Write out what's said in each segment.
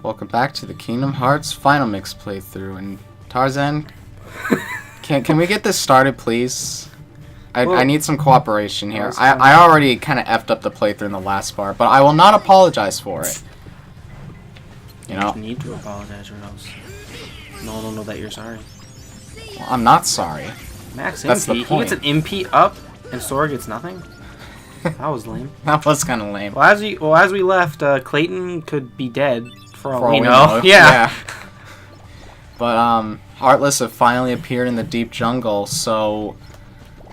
Welcome back to the Kingdom Hearts Final Mix playthrough. And Tarzan, can we get this started, please? I need some cooperation here. I already kind of effed up the playthrough in the last part, but I will not apologize for it. You know? You need to apologize or else no one will know that you're sorry. Well, I'm not sorry. Max That's the MP, he point. gets an MP up and Sora gets nothing? That was lame. That was kind of lame. Well, as we left, Clayton could be dead for all we know. know. Yeah. But Heartless have finally appeared in the deep jungle, so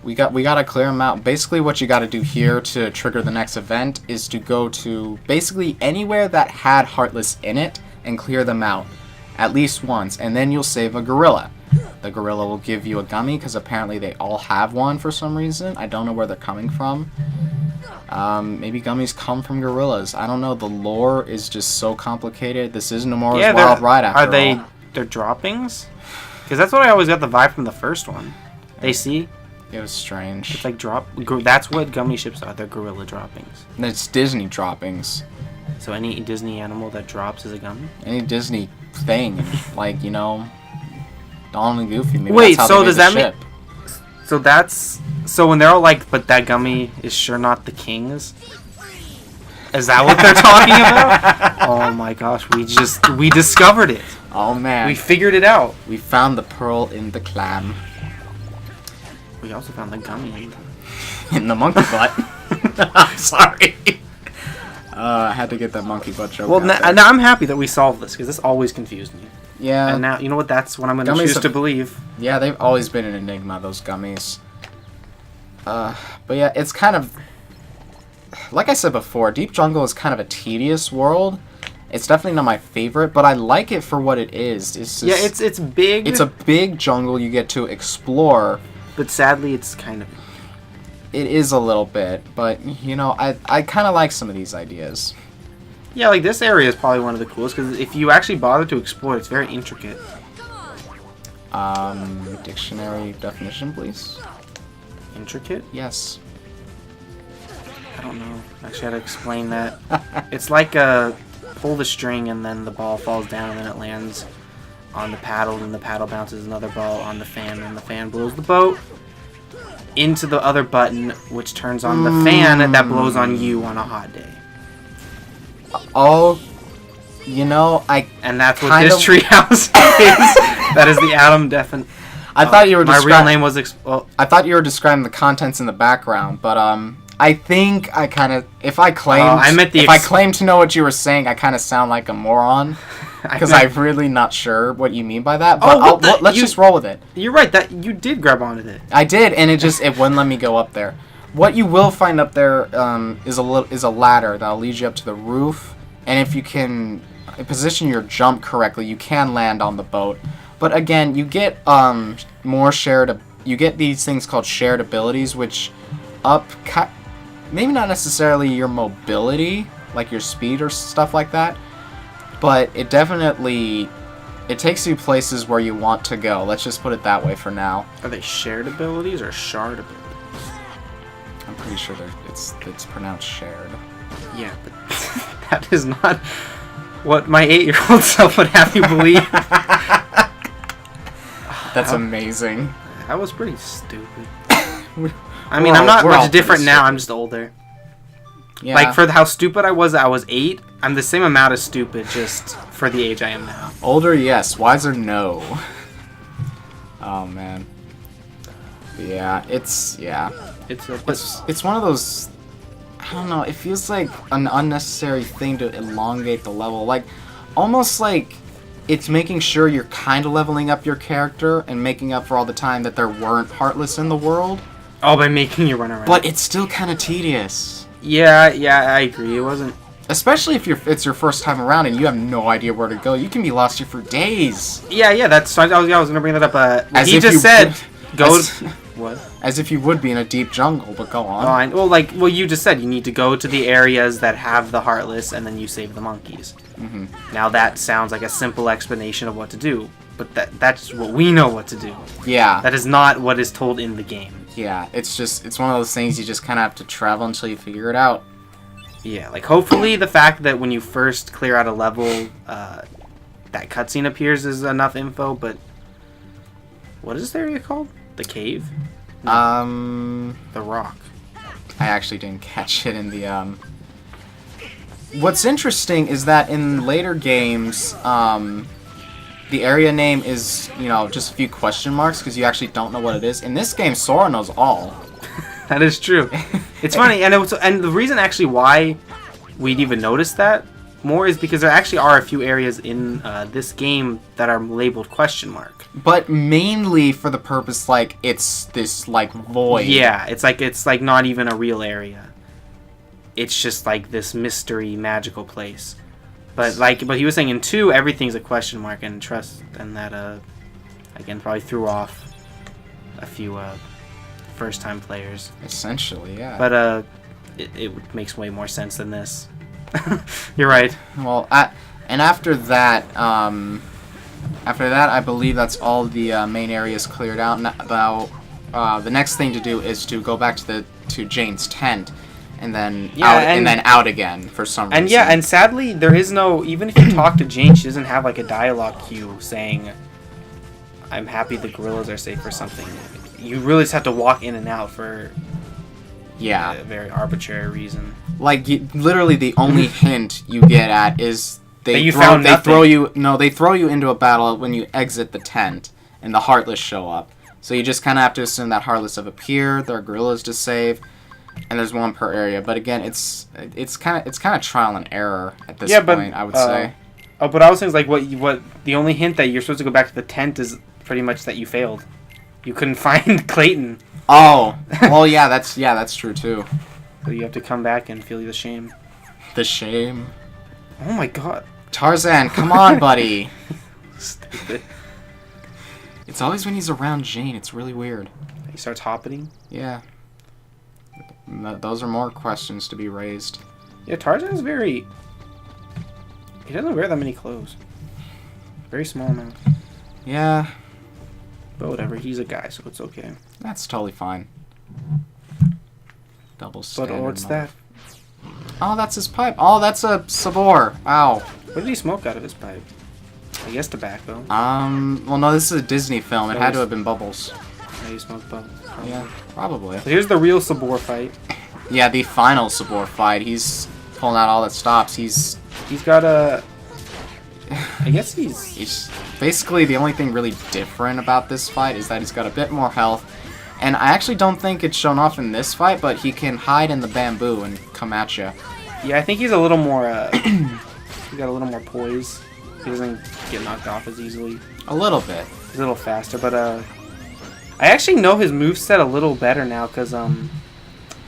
we gotta clear them out. Basically, what you gotta do here to trigger the next event is to go to basically anywhere that had Heartless in it and clear them out at least once, and then you'll save a gorilla. The gorilla will give you a gummy because apparently they all have one for some reason. I don't know where they're coming from. Maybe gummies come from gorillas. I don't know. The lore is just so complicated. This is Nomura's Wild Ride after all. Are they their droppings? Because that's what I always got the vibe from the first one. They see? It was strange. It's like that's what gummy ships are. They're gorilla droppings. And it's Disney droppings. So any Disney animal that drops is a gummy? Any Disney thing. Like, you know, Donald and Goofy. Maybe Wait, that's how so they does made the that ship. So when they're all like, but that gummy is sure not the king's? Is that what they're talking about? Oh my gosh, we discovered it. Oh man. We figured it out. We found the pearl in the clam. We also found the gummy In the monkey butt. I'm sorry. I had to get that monkey butt joke. Well, now I'm happy that we solved this, because this always confused me. Yeah. And now, you know what, that's what I'm going to choose to believe. Yeah, they've always been an enigma, those gummies. But yeah, it's kind of... Like I said before, Deep Jungle is kind of a tedious world. It's definitely not my favorite, but I like it for what it is. It's just, it's big. It's a big jungle you get to explore. But sadly, it's kind of... It is a little bit, but, you know, I kind of like some of these ideas. Yeah, like, this area is probably one of the coolest, because if you actually bother to explore, it's very intricate. Dictionary definition, please? Intricate? Yes. I don't know. Actually, I had to explain that. It's like pull the string and then the ball falls down and then it lands on the paddle and the paddle bounces another ball on the fan and the fan blows the boat into the other button, which turns on the fan that blows on you on a hot day. Oh, you know, and that's what this treehouse is. That is the Adam Deffen. I thought you were my real name was. I thought you were describing the contents in the background, but I think I kind of, if I claim to know what you were saying, I kind of sound like a moron because I'm really not sure what you mean by that. But let's just roll with it. You're right. That you did grab onto it. I did, and it wouldn't let me go up there. What you will find up there is a ladder that'll lead you up to the roof, and if you can position your jump correctly, you can land on the boat. But again, you get you get these things called shared abilities, which maybe not necessarily your mobility, like your speed or stuff like that, but it definitely takes you places where you want to go. Let's just put it that way for now. Are they shared abilities or shard abilities? I'm pretty sure it's pronounced shared. Yeah, but that is not what my 8-year-old self would have you believe. That's amazing. That was pretty stupid. I mean, I'm not much different now. I'm just older. Yeah. Like, for how stupid I was 8, I'm the same amount of stupid, just for the age I am now. Older, yes. Wiser, no. Oh, man. Yeah, it's one of those... I don't know. It feels like an unnecessary thing to elongate the level. Like, almost like it's making sure you're kind of leveling up your character and making up for all the time that there weren't Heartless in the world. Oh, by making you run around. But it's still kind of tedious. Yeah, I agree. It wasn't... Especially if it's your first time around and you have no idea where to go. You can be lost here for days. Yeah, that's... I was going to bring that up. What? As if you would be in a deep jungle, but go on. You just said you need to go to the areas that have the Heartless and then you save the monkeys. Mm-hmm. Now that sounds like a simple explanation of what to do, but that's what we know what to do. Yeah. That is not what is told in the game. Yeah, it's one of those things you just kind of have to travel until you figure it out. Yeah, like hopefully the fact that when you first clear out a level, that cutscene appears is enough info. But what is this area called? The cave? The rock. I actually didn't catch it in the What's interesting is that in later games, the area name is, you know, just a few question marks because you actually don't know what it is. In this game, Sora knows all. That is true. It's funny, and the reason actually why we'd even notice that more is because there actually are a few areas in this game that are labeled question mark. But mainly for the purpose, like, it's this, like, void. Yeah, it's like not even a real area. It's just like this mystery magical place. But he was saying in 2 everything's a question mark, and that again probably threw off a few first time players. Essentially, yeah. But it makes way more sense than this. You're right. Well, and after that, I believe that's all the main areas cleared out. Now, the next thing to do is to go back to Jane's tent, and then out again for some reason. And yeah, and sadly, there is no. Even if you talk to Jane, she doesn't have like a dialogue cue saying, "I'm happy the gorillas are safe" or something. You really just have to walk in and out for a very arbitrary reason. Like literally, the only hint you get at is they throw you into a battle when you exit the tent, and the Heartless show up. So you just kind of have to assume that Heartless have appeared. There are gorillas to save, and there's one per area. But again, it's kind of trial and error at this point. I would say. Oh, but I was saying like what the only hint that you're supposed to go back to the tent is pretty much that you failed. You couldn't find Clayton. Oh, well, yeah, that's true too. So you have to come back and feel the shame. The shame. Oh my god. Tarzan, come on, buddy. Stupid. It's always when he's around Jane. It's really weird. He starts hopping. Yeah. Those are more questions to be raised. Yeah, Tarzan's very. He doesn't wear that many clothes. Very small amount. Yeah. But whatever, he's a guy, so it's okay. That's totally fine. Double standard. But what's that? Oh, that's his pipe. Oh, that's a sabor. Ow. What did he smoke out of his pipe? I guess tobacco. Well, no, this is a Disney film. It had to have been Bubbles. Yeah, he smoked bubbles. Probably. Yeah, probably. So here's the real Sabor fight. Yeah, the final Sabor fight. He's pulling out all that stops. He's got a... I guess He's basically the only thing really different about this fight is that he's got a bit more health. And I actually don't think it's shown off in this fight, but he can hide in the bamboo and come at you. Yeah, I think he's a little more, he's got a little more poise. He doesn't get knocked off as easily. A little bit. He's a little faster, but, I actually know his moveset a little better now, because,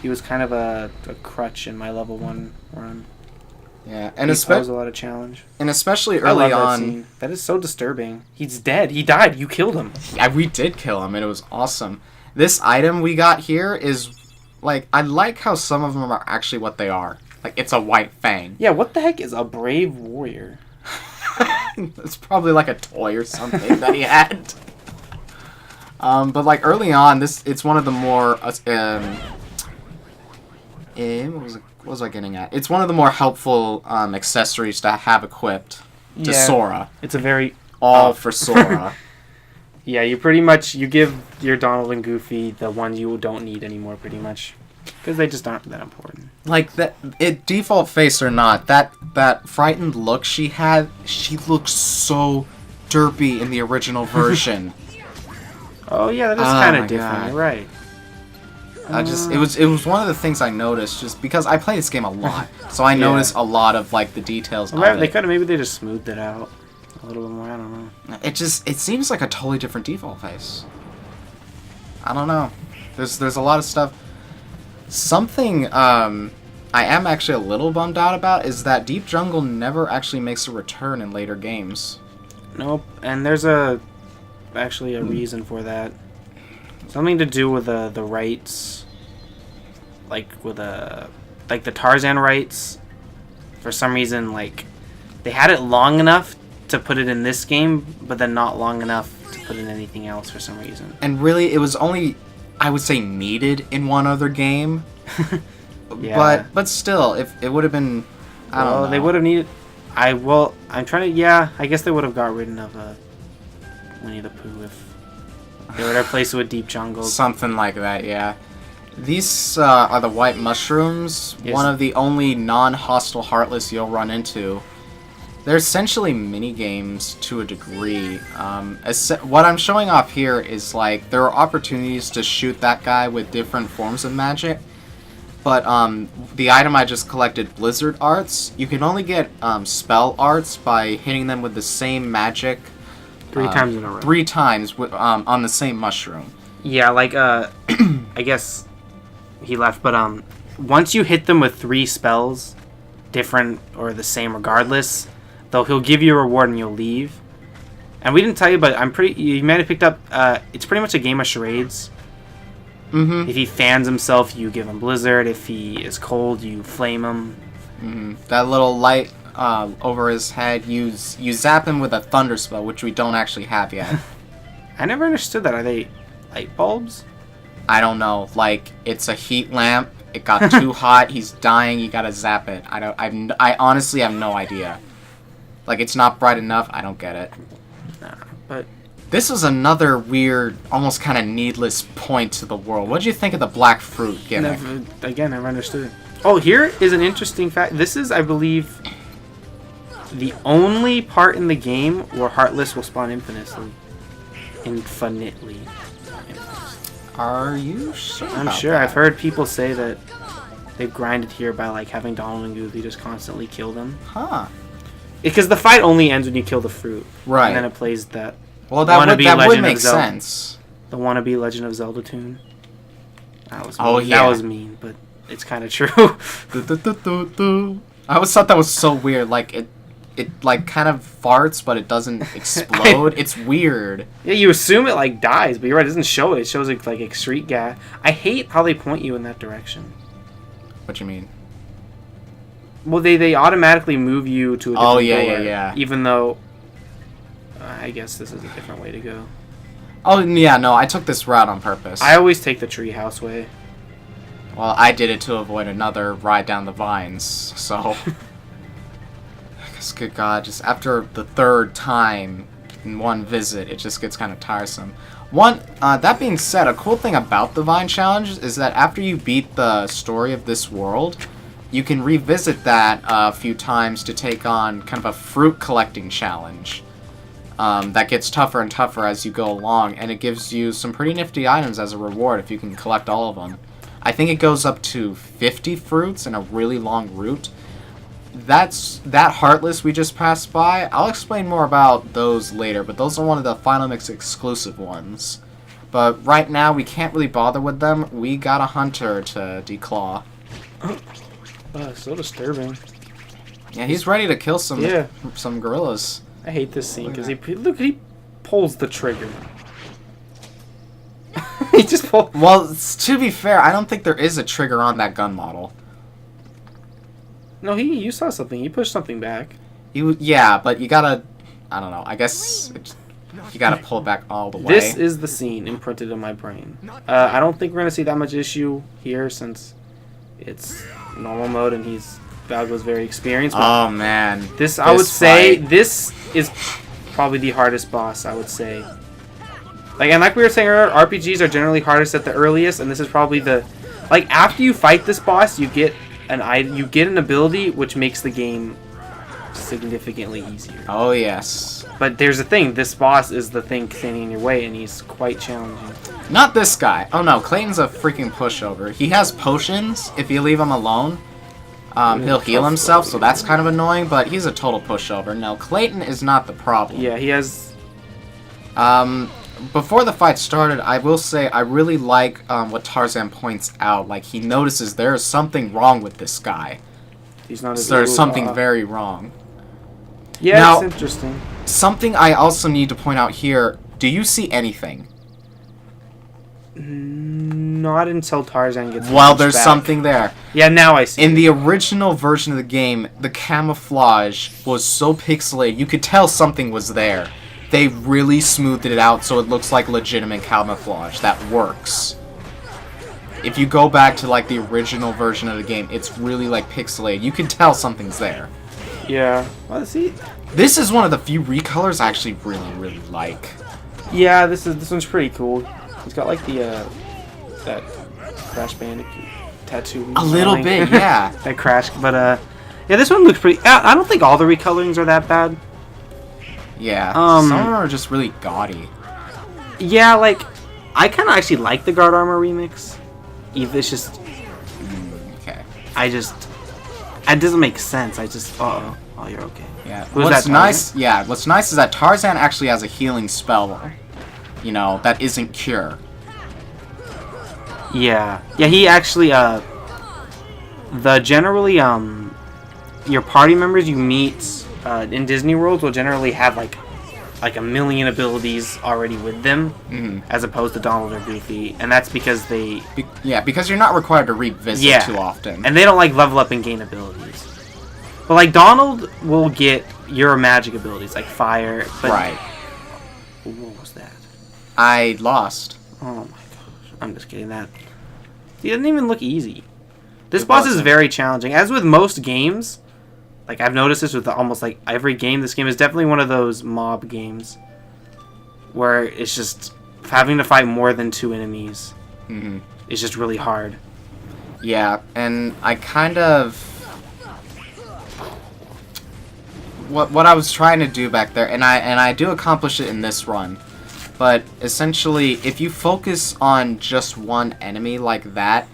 he was kind of a crutch in my level 1 run. Yeah, and he posed a lot of challenge. And especially early on... Scene. That is so disturbing. He's dead. He died. You killed him. Yeah, we did kill him, and it was awesome. This item we got here is, like, I like how some of them are actually what they are. Like, it's a white fang. Yeah, what the heck is a brave warrior? It's probably like a toy or something that he had. But, like, early on, it's one of the more, what was I getting at? It's one of the more helpful accessories to have equipped to Sora. It's a very... All for Sora. Yeah, you give your Donald and Goofy the ones you don't need anymore, pretty much. Because they just aren't that important. Like, default face or not, that frightened look she had, she looks so derpy in the original version. Oh, yeah, that is kind of different. You're right. It was one of the things I noticed just because I play this game a lot, so I noticed a lot of like the details. Well, maybe they just smoothed it out a little bit more. I don't know. It seems like a totally different default face. I don't know. There's a lot of stuff. Something I am actually a little bummed out about is that Deep Jungle never actually makes a return in later games. Nope, and there's actually a reason for that. Something to do with the rights, like with the Tarzan rights. For some reason, like they had it long enough to put it in this game, but then not long enough to put it in anything else for some reason. And really, it was only, I would say, needed in one other game. Yeah. but still, if it would have been, I don't know. They would have needed. I'm trying to. Yeah, I guess they would have got rid of Winnie the Pooh if they would have replaced it with Deep Jungle. Something like that, yeah. These are the white mushrooms. Yes. One of the only non-hostile Heartless you'll run into. They're essentially mini games to a degree. What I'm showing off here is like there are opportunities to shoot that guy with different forms of magic. But the item I just collected, Blizzard Arts, you can only get spell arts by hitting them with the same magic 3 times in a row. 3 times on the same mushroom. Yeah, like I guess he left, but once you hit them with 3 spells, different or the same regardless, though he'll give you a reward and you'll leave. And we didn't tell you, but you might have picked up. It's pretty much a game of charades. Mm-hmm. If he fans himself, you give him Blizzard. If he is cold, you flame him. Mm-hmm. That little light over his head, you zap him with a thunder spell, which we don't actually have yet. I never understood that. Are they light bulbs? I don't know. Like, it's a heat lamp. It got too hot. He's dying. You gotta zap it. I honestly have no idea. Like, it's not bright enough. I don't get it. Nah, but this is another weird, almost kind of needless point to the world. What did you think of the black fruit gimmick? Never understood it. Oh, here is an interesting fact. This is, I believe, the only part in the game where Heartless will spawn infinitely. Infinitely. Are you sure? I'm sure. I've heard people say that they've grinded here by like having Donald and Goofy just constantly kill them. Huh. Because the fight only ends when you kill the fruit. Right. And then it plays that. Well, that would make Zelda, sense. The wannabe Legend of Zelda tune. That was mean. Oh, yeah. That was mean, but it's kind of true. I always thought that was so weird. Like, it like kind of farts, but it doesn't explode. It's weird. Yeah, you assume it like dies, but you're right. It doesn't show it. It shows it like excrete gas. I hate how they point you in that direction. What you mean? Well, they automatically move you to a different door, yeah. Even though, I guess this is a different way to go. Oh, yeah, no, I took this route on purpose. I always take the treehouse way. Well, I did it to avoid another ride down the vines, so... I guess, good God, just after the 3rd time in one visit, it just gets kind of tiresome. That being said, a cool thing about the Vine Challenge is that after you beat the story of this world, you can revisit that a few times to take on kind of a fruit collecting challenge. That gets tougher and tougher as you go along, and it gives you some pretty nifty items as a reward if you can collect all of them. I think it goes up to 50 fruits in a really long route. That Heartless we just passed by, I'll explain more about those later, but those are one of the Final Mix exclusive ones. But right now, we can't really bother with them. We got a hunter to declaw. So disturbing. Yeah, he's ready to kill some gorillas. I hate this scene because he pulls the trigger. He just pulls. Well, to be fair, I don't think there is a trigger on that gun model. No, you saw something. You pushed something back. Yeah, but you gotta. I don't know. I guess you gotta pull it back all the way. This is the scene imprinted in my brain. I don't think we're gonna see that much issue here since it's normal mode and Valgo's very experienced. Oh man, I would say this is probably the hardest boss. I would say. Like we were saying earlier, RPGs are generally hardest at the earliest, and this is probably after you fight this boss, you get an ability which makes the game significantly easier. Oh yes. But there's a thing. This boss is the thing standing in your way, and he's quite challenging. Not this guy. Oh no, Clayton's a freaking pushover. He has potions. If you leave him alone, he'll heal himself, so that's kind of annoying. But he's a total pushover. No, Clayton is not the problem. Yeah, he has. Before the fight started, I will say I really like what Tarzan points out. Like, he notices there is something wrong with this guy. He's not. There's something very wrong. Yeah, now, it's interesting. Something I also need to point out here. Do you see anything? Not until Tarzan gets. Well, there's something there. Yeah, now I see. In the original version of the game, the camouflage was so pixelated, you could tell something was there. They really smoothed it out so it looks like legitimate camouflage that works. if you go back to like the original version of the game, it's really like pixelated. You can tell something's there. Yeah. Well, see. This is one of the few recolors I actually really like. Yeah, this one's pretty cool. It's got like the that Crash Bandicoot tattoo. A little bit, yeah. That Crash, but yeah, this one looks pretty. I don't think all the recolorings are that bad. Yeah. Some of them are just really gaudy. Yeah, like I kind of actually like the Guard Armor remix. It's just okay. It doesn't make sense. Oh, you're okay. Yeah. What's nice is that Tarzan actually has a healing spell, you know, that isn't Cure. Yeah. Yeah, he actually generally your party members you meet in Disney World will generally have like a million abilities already with them, as opposed to Donald or Goofy, and that's because because you're not required to revisit too often, and they don't like level up and gain abilities. But like Donald will get your magic abilities like fire. But right. What was that? I lost. Oh my gosh! I'm just kidding. It doesn't even look easy. This boss is very challenging, as with most games. Like, I've noticed this with almost, like, every game. This game is definitely one of those mob games where it's just having to fight more than 2 enemies. It's just really hard. Yeah, and I kind of... What I was trying to do back there, and I do accomplish it in this run, but essentially, if you focus on just one enemy like that,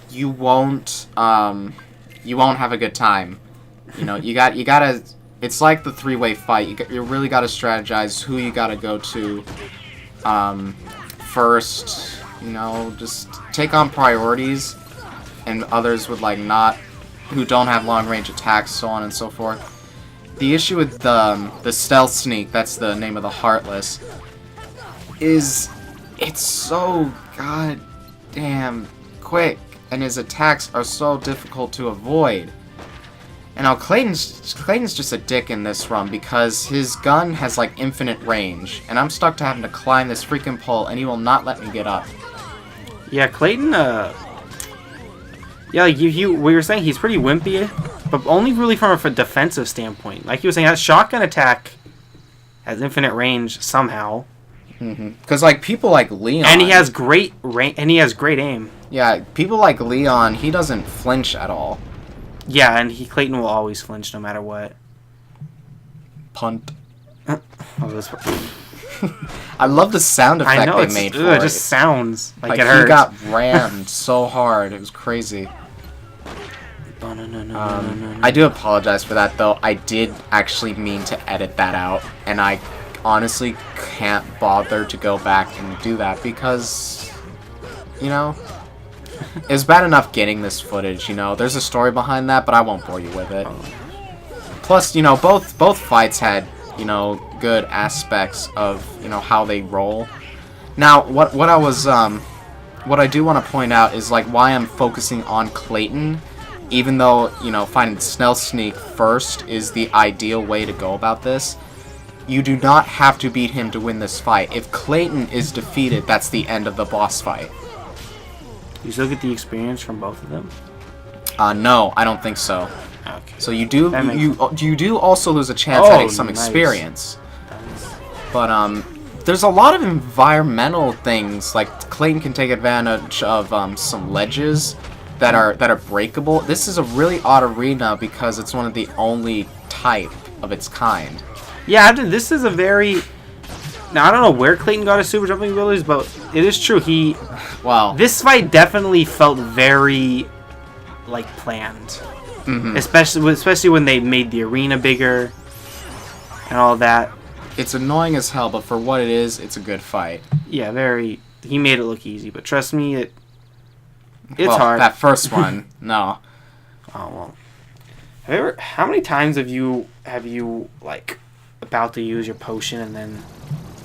you won't have a good time. You know, you gotta. It's like the 3-way fight. You really gotta strategize who you gotta go to first. You know, just take on priorities, and others with like who don't have long range attacks, so on and so forth. The issue with the stealth sneak, that's the name of the Heartless, is it's so goddamn quick, and his attacks are so difficult to avoid. And now Clayton's just a dick in this run because his gun has like infinite range, and I'm stuck to having to climb this freaking pole, and he will not let me get up. Yeah, Clayton. Yeah, we were saying he's pretty wimpy, but only really from a defensive standpoint. Like you were saying, that shotgun attack has infinite range somehow. Because like people like Leon, and he has great aim. Yeah, people like Leon, he doesn't flinch at all. Yeah, and Clayton will always flinch no matter what. Punt. I love the sound effect they made for it. It just sounds like it hurts. He got rammed so hard. It was crazy. I do apologize for that, though. I did actually mean to edit that out, and I honestly can't bother to go back and do that because, you know... It's bad enough getting this footage, you know. There's a story behind that, but I won't bore you with it. Plus, you know, both fights had, you know, good aspects of, you know, how they roll. Now, what I do want to point out is like why I'm focusing on Clayton, even though, you know, finding Stealth Sneak first is the ideal way to go about this. You do not have to beat him to win this fight. If Clayton is defeated, that's the end of the boss fight. You still get the experience from both of them? No, I don't think so. Okay. So you do also lose a chance at getting some experience. Nice. But there's a lot of environmental things, like Clayton can take advantage of some ledges that are breakable. This is a really odd arena because it's one of the only type of its kind. Yeah, this is a very... Now, I don't know where Clayton got his super jumping abilities, but it is true. This fight definitely felt very, like, planned. Especially when they made the arena bigger and all that. It's annoying as hell, but for what it is, it's a good fight. Yeah, very... He made it look easy, but trust me, it's hard. That first one, no. Oh, well. How many times have you, like, about to use your potion and then...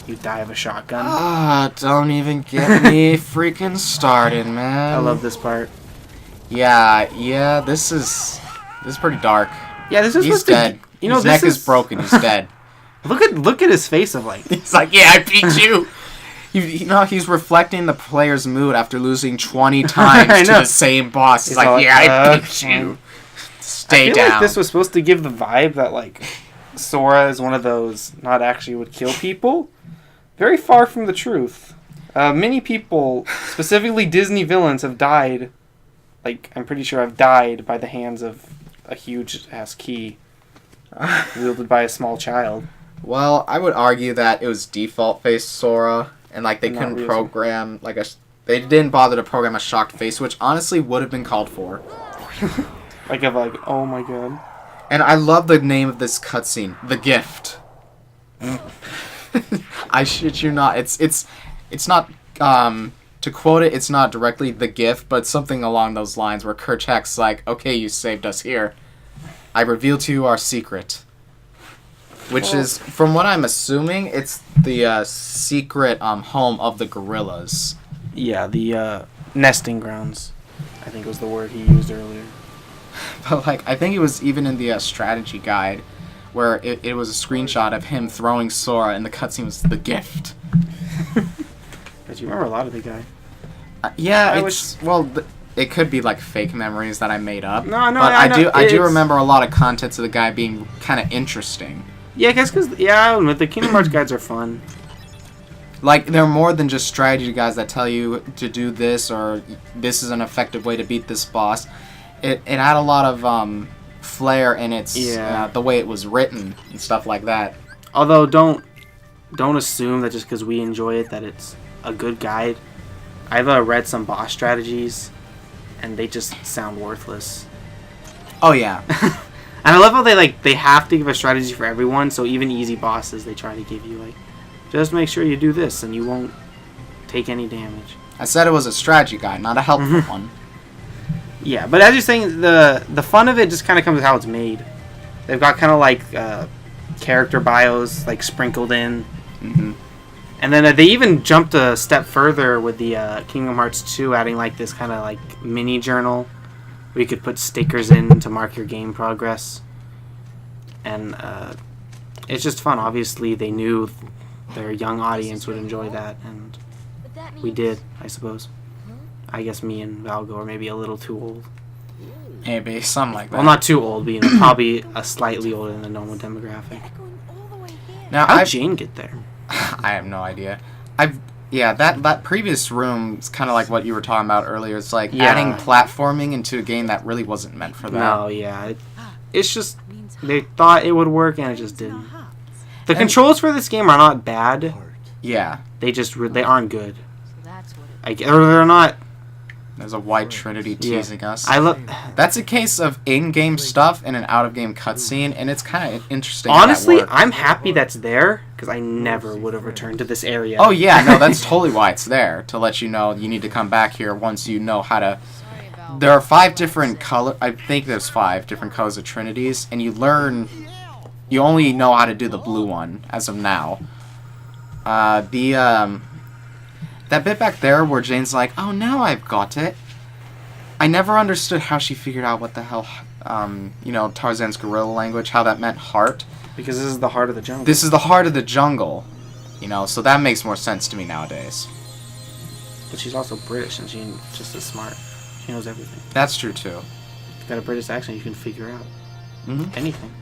You die of a shotgun. Don't even get me freaking started, man. I love this part. Yeah, this is pretty dark. Yeah, this is He's dead. You know, his neck is broken. He's dead. Look at his face of like. He's like, yeah, I beat you. You know, he's reflecting the player's mood after losing 20 times I to know. the same boss. He's He's all like, yeah, I beat okay. you. I Stay feel down. like this was supposed to give the vibe that, like, Sora is one of those not actually would kill people. Very far from the truth. Many people, specifically Disney villains, have died. Like, I'm pretty sure I've died by the hands of a huge-ass key wielded by a small child. Well, I would argue that it was default face Sora, and like they Not couldn't really. program like they didn't bother to program a shocked face, which honestly would have been called for. Oh my god. And I love the name of this cutscene, The Gift. I shit you not. It's not to quote it, it's not directly The Gift, but something along those lines where Kerchak's like, "Okay, you saved us here. I reveal to you our secret." Which is, from what I'm assuming, it's the secret home of the gorillas. Yeah, the nesting grounds, I think was the word he used earlier. But like, I think it was even in the strategy guide, where it was a screenshot of him throwing Sora, and the cutscene was The Gift. But you remember a lot of the guy. Yeah, it could be like fake memories that I made up. No, but I know, I do it's- remember a lot of contents of the guy being kind of interesting. Yeah, because I admit the Kingdom Hearts guides are fun. Like, they're more than just strategy guys that tell you to do this or this is an effective way to beat this boss. It had a lot of flair in its the way it was written and stuff like that. Although don't assume that just because we enjoy it that it's a good guide. I've read some boss strategies, and they just sound worthless. Oh yeah. And I love how they have to give a strategy for everyone. So even easy bosses, they try to give you like, just make sure you do this, and you won't take any damage. I said it was a strategy guide, not a helpful one. Yeah, but as you're saying, the fun of it just kind of comes with how it's made. They've got kind of like character bios like sprinkled in. Mm-hmm. And then they even jumped a step further with the Kingdom Hearts 2, adding like this kind of like mini journal where you could put stickers in to mark your game progress. And it's just fun. Obviously, they knew their young audience would enjoy that, and we did, I suppose. I guess me and Valgo are maybe a little too old. Maybe, something like that. Well, not too old, but probably a slightly older than the normal demographic. Now, How'd Jane get there? I have no idea. That previous room is kind of like what you were talking about earlier. It's like adding platforming into a game that really wasn't meant for that. No, yeah. It's just, they thought it would work and it just didn't. The controls for this game are not bad. Yeah. They just, they aren't good. Or they're not. There's a white trinity teasing us. That's a case of in-game stuff and an out-of-game cutscene, and it's kind of interesting. Honestly, I'm happy that's there, because I never would have returned to this area. Oh yeah, no, that's totally why it's there, to let you know you need to come back here once you know how to... There are 5 different color... I think there's 5 different colors of trinities, and you only know how to do the blue one, as of now. That bit back there where Jane's like, "Oh, now I've got it." I never understood how she figured out what the hell, Tarzan's gorilla language, how that meant heart. Because this is the heart of the jungle. This is the heart of the jungle, so that makes more sense to me nowadays. But she's also British, and she's just as smart. She knows everything. That's true, too. If you've got a British accent, you can figure out anything.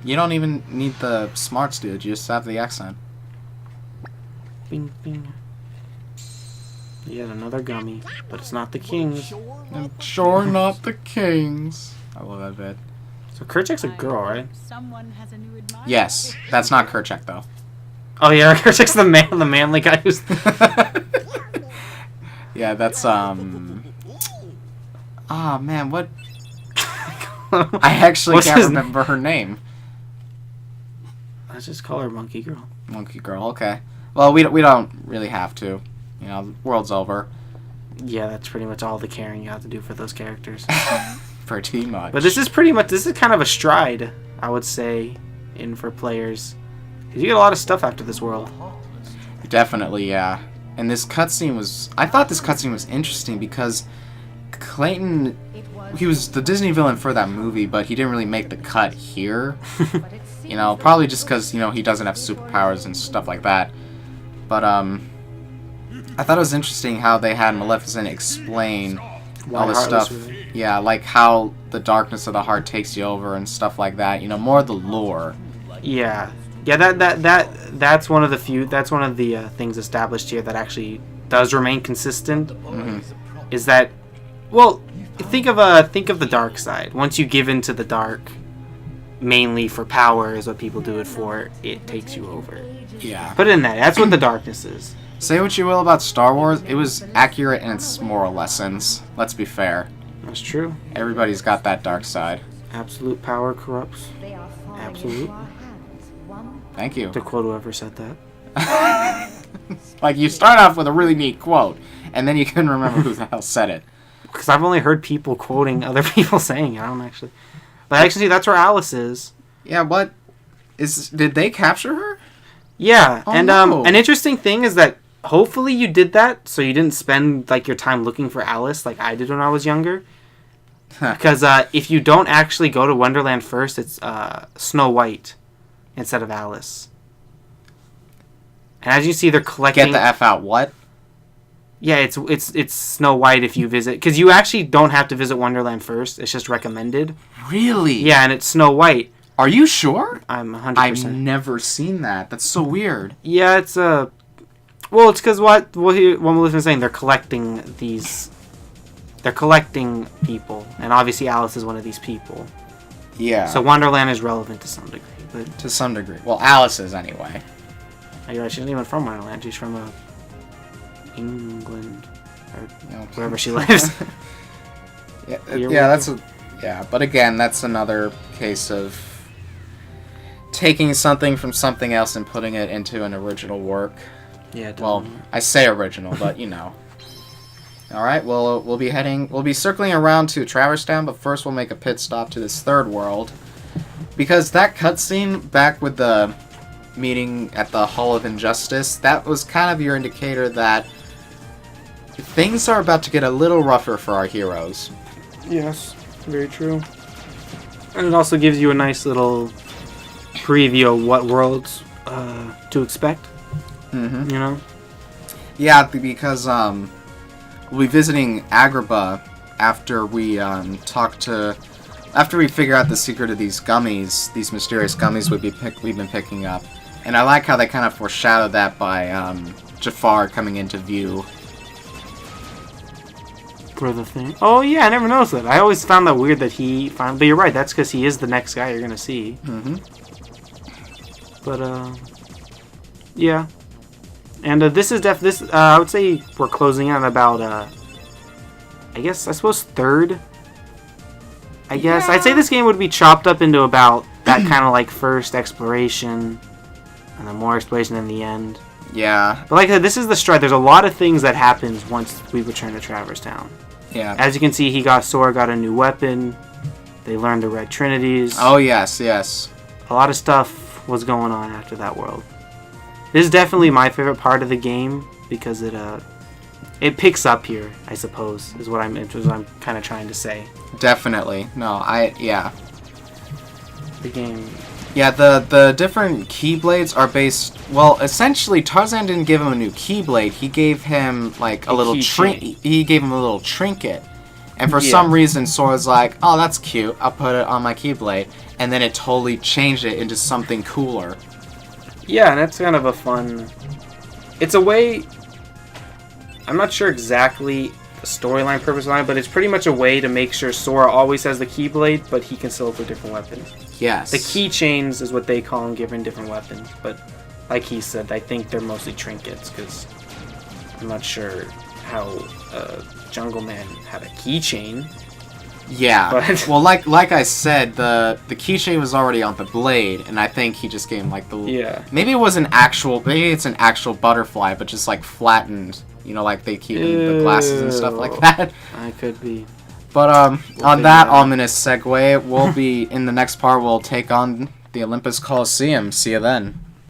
You don't even need the smarts, dude. You just have the accent. Bing, bing. Yet another gummy, but it's not the king's. And sure not the king's. I love that bit. So Kerchak's a girl, right? Yes, that's not Kerchak though. Oh yeah, Kerchak's the manly guy who's. Yeah, that's Oh man, what? I actually can't remember her name. Let's just call her Monkey Girl. Monkey Girl, okay. Well, we don't really have to. The world's over. Yeah, that's pretty much all the caring you have to do for those characters. Pretty much. But this is kind of a stride, I would say, for players. Because you get a lot of stuff after this world. Definitely, yeah. And this cutscene I thought this cutscene was interesting because Clayton, he was the Disney villain for that movie, but he didn't really make the cut here. Probably just because, he doesn't have superpowers and stuff like that. But, I thought it was interesting how they had Maleficent explain all the Heartless stuff. really. Yeah, like how the darkness of the heart takes you over and stuff like that. You know, more of the lore. Yeah, yeah. That's one of the few. That's one of the things established here that actually does remain consistent. Mm-hmm. Is that, well, think of the dark side. Once you give into the dark, mainly for power is what people do it for. It takes you over. Yeah. Put it in that. That's what the darkness is. Say what you will about Star Wars, it was accurate in its moral lessons. Let's be fair. That's true. Everybody's got that dark side. Absolute power corrupts. Absolute. Thank you. To quote whoever said that. Like, you start off with a really neat quote, and then you couldn't remember who the hell said it. Because I've only heard people quoting other people saying it. I don't actually. But actually, that's where Alice is. Yeah, what? Did they capture her? Yeah, Oh, and no. an interesting thing is that hopefully you did that so you didn't spend like your time looking for Alice like I did when I was younger. Because if you don't actually go to Wonderland first, it's Snow White instead of Alice. And as you see, they're collecting. Get the F out, what? Yeah, it's Snow White if you visit, because you actually don't have to visit Wonderland first. It's just recommended. Really? Yeah, and it's Snow White. Are you sure? I'm 100%. I've never seen that. That's so weird. Yeah, it's well, it's because what Melissa was saying, they're collecting these. They're collecting people, and obviously Alice is one of these people. Yeah. So Wonderland is relevant to some degree, but To some degree. Well, Alice is anyway. you're right, she isn't even from Wonderland. She's from England or No. wherever she lives. Yeah, You're that's yeah. But again, that's another case of taking something from something else and putting it into an original work. Yeah. It Well, doesn't- I say original, but you know. All right. Well, we'll be circling around to Traverse Town, but first we'll make a pit stop to this third world, because that cutscene back with the meeting at the Hall of Injustice, that was kind of your indicator that things are about to get a little rougher for our heroes. Yes, very true. And it also gives you a nice little preview of what worlds to expect. Mm-hmm. You know? Yeah, because we'll be visiting Agrabah after we after we figure out the secret of these gummies, these mysterious gummies we've been picking up. And I like how they kind of foreshadow that by Jafar coming into view. For the thing. Oh yeah, I never noticed that. I always found that weird that he found. But you're right. That's because he is the next guy you're gonna see. Mm-hmm. But yeah. And this is I would say we're closing in on about I suppose third. I guess I'd say this game would be chopped up into about that kind of like first exploration, and then more exploration in the end. Yeah. But like I said, this is the stride. There's a lot of things that happens once we return to Traverse Town. Yeah. As you can see, Sora got a new weapon. They learned the Red Trinities. Oh yes, yes. A lot of stuff was going on after that world. This is definitely my favorite part of the game because it picks up here, I suppose, is what I'm kind of trying to say. Definitely. No, yeah. The game. Yeah, the different Keyblades are based... Well, essentially, Tarzan didn't give him a new Keyblade. He gave him, like, a little he gave him a little trinket. And for some reason, Sora's like, oh, that's cute. I'll put it on my Keyblade. And then it totally changed it into something cooler. Yeah, and that's kind of a fun... It's a way... I'm not sure exactly the storyline purpose behind it, but it's pretty much a way to make sure Sora always has the Keyblade, but he can still look for different weapons. Yes. The keychains is what they call them, given different weapons. But like he said, I think they're mostly trinkets, because I'm not sure how Jungle Man had a keychain. Yeah. But well, like I said, the keychain was already on the blade, and I think he just gave him like the... Yeah. Maybe it's an actual butterfly, but just like flattened. You know, like they keep in the glasses and stuff like that. I could be. But We'll on figure that it out. ominous segue, we'll be in the next part. We'll take on the Olympus Coliseum. See you then.